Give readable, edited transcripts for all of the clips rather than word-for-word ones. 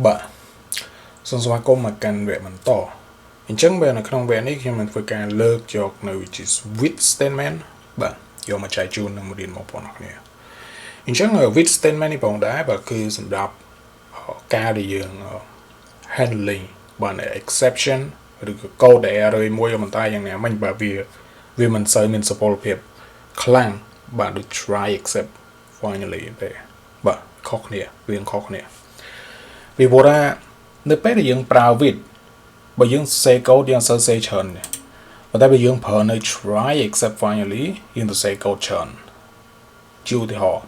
បាទសូមស្វាគមន៍មកកាន់វគ្គបន្តអញ្ចឹងបើនៅក្នុងវគ្គនេះខ្ញុំនឹងធ្វើការលើកយកនៅ which is with statement បាទយកមកចែកជូននឹងរៀនបងប្អូនអរគ្នាអញ្ចឹង with statement នេះបងដែរបាទគឺសម្រាប់ការដែលយើង handling បាទ exception ឬក៏ code error មួយប៉ុន្តែយ៉ាងណាមិញបាទវាមិនសូវមានសុពលភាពខ្លាំងបាទដូច try except finally ទេបាទខុសគ្នាវាខុសគ្នាពីព្រោះថានៅពេលដែលយើងប្រើ with បើយើងសេ code យើងសើសេច្រើនប៉ុន្តែបើយើងប្រើនៅ try except finally យើងទៅសេ code ច្រើនជាឧទាហរណ៍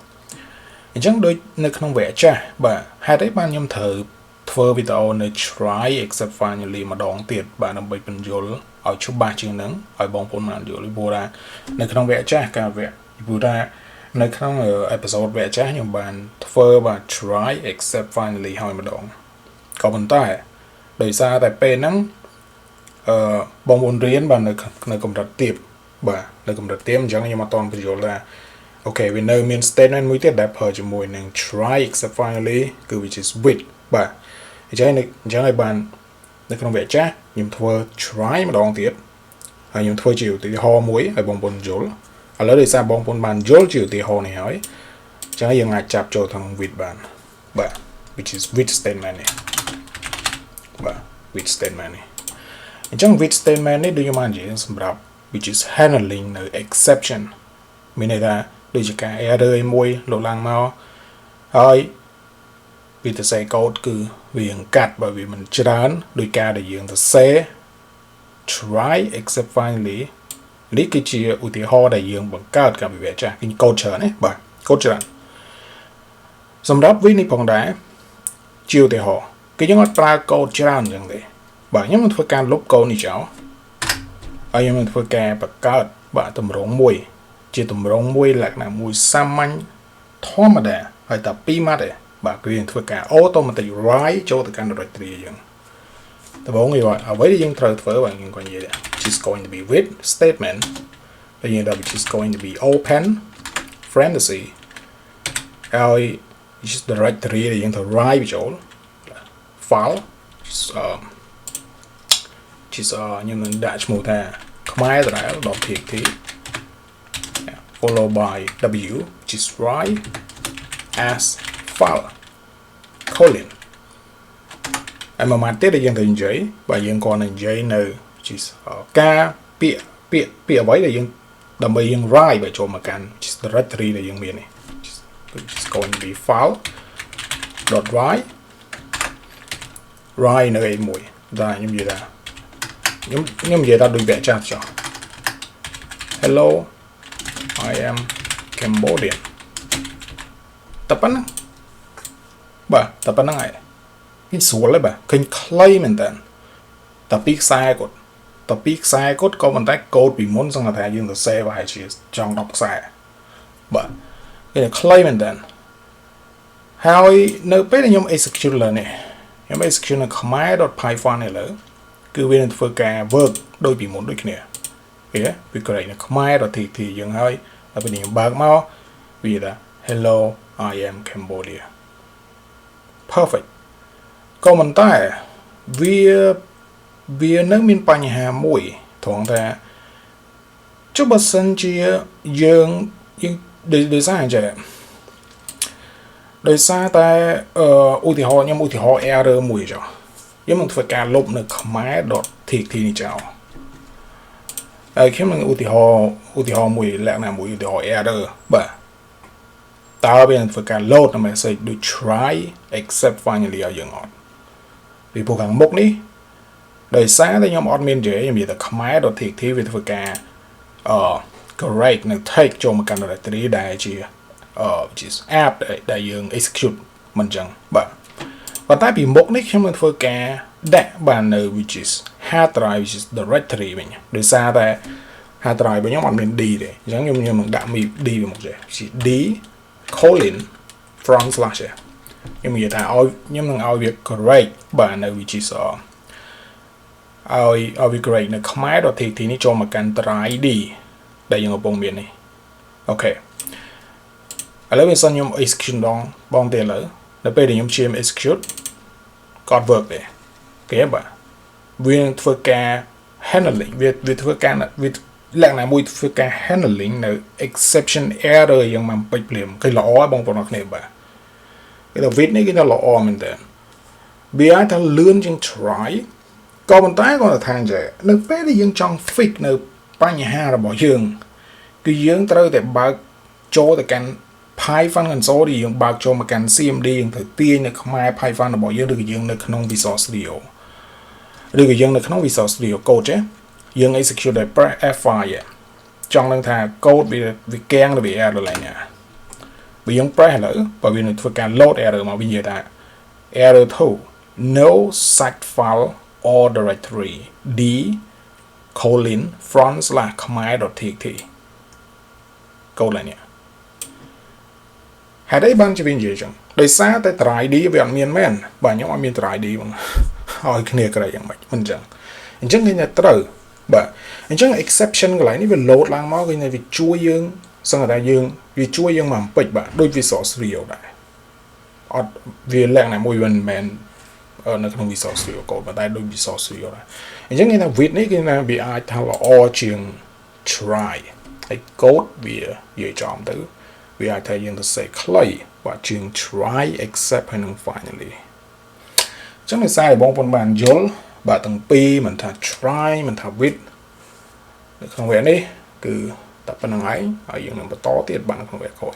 អញ្ចឹងដូចនៅក្នុងវគ្គចាស់បាទហេតុអីបានខ្ញុំត្រូវធ្វើវីដេអូនៅ try except finally ម្ដងទៀតបាទដើម្បីបញ្យល់ឲ្យច្បាស់ជាងហ្នឹងឲ្យបងប្អូនបានយល់ពីព្រោះថានៅក្នុងវគ្គចាស់ការវគ្គពីព្រោះថានៅក្នុងអេពីសូតវគ្គចាស់ខ្ញុំបានធ្វើបាទ try except finally ហើយម្ដងក៏ប៉ុន្តែដោយសារតែពេលហ្នឹងបងប្អូនរៀនបាទនៅកម្រិតទាបបាទនៅកម្រិតទាបអញ្ចឹងខ្ញុំអត់តន់បញ្យល់ថាអូខេវានៅមាន statement មួយទៀតដែលប្រើជាមួយនឹង try except finally គឺ which is with បាទអញ្ចឹងឲ្យបាននៅក្នុងវគ្គចាស់ខ្ញុំធ្វើ try ម្ដងទៀតហើយខ្ញុំធ្វើជាឧទាហរណ៍មួយឲ្យបងប្អូនយល់ឥឡូវដោយសារបងប្អូនបានយល់ជាឧទាហរណ៍នេះហើយអញ្ចឹងយើងអាចចាប់ចូលក្នុង with បានបាទ which is with statement នេះបាទ with statement នេះអញ្ចឹង with statement នេះដូចខ្ញុំបាននិយាយសម្រាប់ which is handling នៅ exception មានន័យថាដូចជាការ error មួយលោកឡើងមកហើយវាទៅសេ code គឺវាកាត់បើវាមិនច្រើនដោយការដែលយើងទៅសេ try except finally នេះគឺជាឧទាហរណ៍ដែលយើងបង្កើតការវិភាគចាស់គឺ code ច្រើនណាបាទ code ច្រើនសម្រាប់វិញនេះផងដែរជាឧទាហរណ៍គឺយើងអត់ប្រើ code ច្រើនអញ្ចឹងទេបាទខ្ញុំនឹងធ្វើការលុប code នេះចោលហើយខ្ញុំនឹងធ្វើការបង្កើតបាទតម្រងមួយជាតម្រងមួយលក្ខណៈមួយសាមញ្ញធម្មតាហើយតែ2ម៉ាត់ទេបាទគឺយើងធ្វើការ automatic write ចូលទៅកាន់ directory យើងដំបូងយើងអ្វីដែលយើងត្រូវធ្វើបាទយើងគាត់និយាយ is going to be with statement ហើយយើងដល់ which is going to be open parenthesis ហើយ is directory ដែលយើងត្រូវ write ចូល fileខ្ញុំនឹងដាក់ឈ្មោះថា khmer.txt followed by w which is write as file colon ហើយមួយម៉ាត់ទៀតដែលយើងត្រូវនិយាយបើយើងគាត់នឹងនិយាយនៅការពាក្យអ្វីដែលយើងដើម្បីយើង write បើចូលមកកាន់ directory ដែលយើងមាននេះ is going to be file .write នៅឯមួយដែលខ្ញុំនិយាយថាខ្ញុំនិយាយថាដូចវគ្គចាស់ចុះ Hello I am Cambodian តែប៉ុណ្ណឹងបាទតែប៉ុណ្ណឹងហើយគេស្រួលហើយបាទឃើញខ្លីមែនតើតែពីខ្សែគាត់តែពីខ្សែគាត់ក៏ប៉ុន្តែកូដពីមុនសង្កត់ថាយើងទៅសេប្រហែលជាចង់10ខ្សែបាទគេខ្លីមែនតើហើយនៅពេលដែលខ្ញុំ execute លើនេះខ្ញុំ execute នៅ khmer.python នេះលើគឺវានឹងធ្វើការ work ដូចពីមុនដូចគ្នាវា correct នៅ khmer.txt យើងហើយដល់ពេលខ្ញុំបើកមកវាថា hello I am Cambodia perfect ក៏ប៉ុន្តែវានៅមានបញ្ហាមួយត្រង់ថាចុះបើសិនជាយើងដោយសារអញ្ចឹងដោយសារតែឧទាហរណ៍ខ្ញុំឧទាហរណ៍ error មួយចុះខ្ញុំនឹងធ្វើការលុបនៅ khmer.txt នេះចោលហើយខ្ញុំនឹងឧទាហរណ៍មួយលក្ខណៈមួយឧទាហរណ៍ error បាទតើវានឹងធ្វើការ load នៅ message ដូច try except finally ឲ្យយើងអត់ពីព្រោះខាងមុខនេះដោយសារតែខ្ញុំអត់មាននិយាយខ្ញុំនិយាយតែ khmer.txt វាធ្វើការcorrect នៅ take ចូលមកកាន់ directory ដែលជាwhich is app ដែលយើង execute មិនអញ្ចឹងបាទប៉ុន្តែពីមុខនេះខ្ញុំនឹងធ្វើការដាក់បាននៅ which is hard drive which is directory វិញដោយសារតែ hard drive របស់ខ្ញុំអត់មាន D ទេអញ្ចឹងខ្ញុំនឹងដាក់ D វាមកចេះ D colon front slash ខ្ញុំនិយាយថាខ្ញុំនឹងឲ្យវា correct បាទនៅ which is ឲ្យវា correct នៅ khmer.txt នេះចូលមកកាន់ try D ដែលយើងកំពុងមាននេះអូខេឥឡូវវាសិនខ្ញុំ execute បងទៀតឥឡូវដល់ពេលដែលខ្ញុំឈាម execute God work there kế bà viên thưa ca handling việc thưa ca việc lẽ nào mùi thưa ca handling là exception error yang mà bạch liềm cái lõ bông bọn nó này bà cái đầu viết này cái lõ mình tên bị ai ta lươn chừng try có một tay còn là thang trẻ nó bé thì dương trong fix nó ba nhà ha là bỏ dương cái dương tới để bác cho tại can phai phân gần số thì dương bác cho mà can CMD dương thời tiên là không ai phai phân là bỏ dương được cái dương là không Visual Studio được cái dương là không Visual Studio code chứ dương execute để F5 vậy trong năng thà code vì keng là bị error lại nha vì dương press lỡ bởi vì nó phải can load error mà bây giờ ta error thâu no such file or directory d colon front / khmer.txt câu lại nè hãy đấy ban cho viên gì chẳng đời xa tới try đi về ăn miên men bà nhóm ăn miên try đi bằng hỏi cái này cái này vậy mình chẳng cái nhà trời bà chẳng exception cái này ní về load lang máu cái này vì chui dương xong rồi ta dương vì chui dương mà bịch bà đôi Visual Studio đại vì lẽ này môi bên men nó không Visual Studio Code mà tại đôi Visual Studio này chẳng như là viết này cái này bị ai thao là o trường try hay code vì dễ chọn thứ vì ai thấy những cái clay và trường try except hay không finally chẳng là sai bóng phần bàn dối bà tầng pi mình thà try mình thà viết không vẽ đi cứ tập phần ấy ở những nó to tiết bạn không vẽ khỏi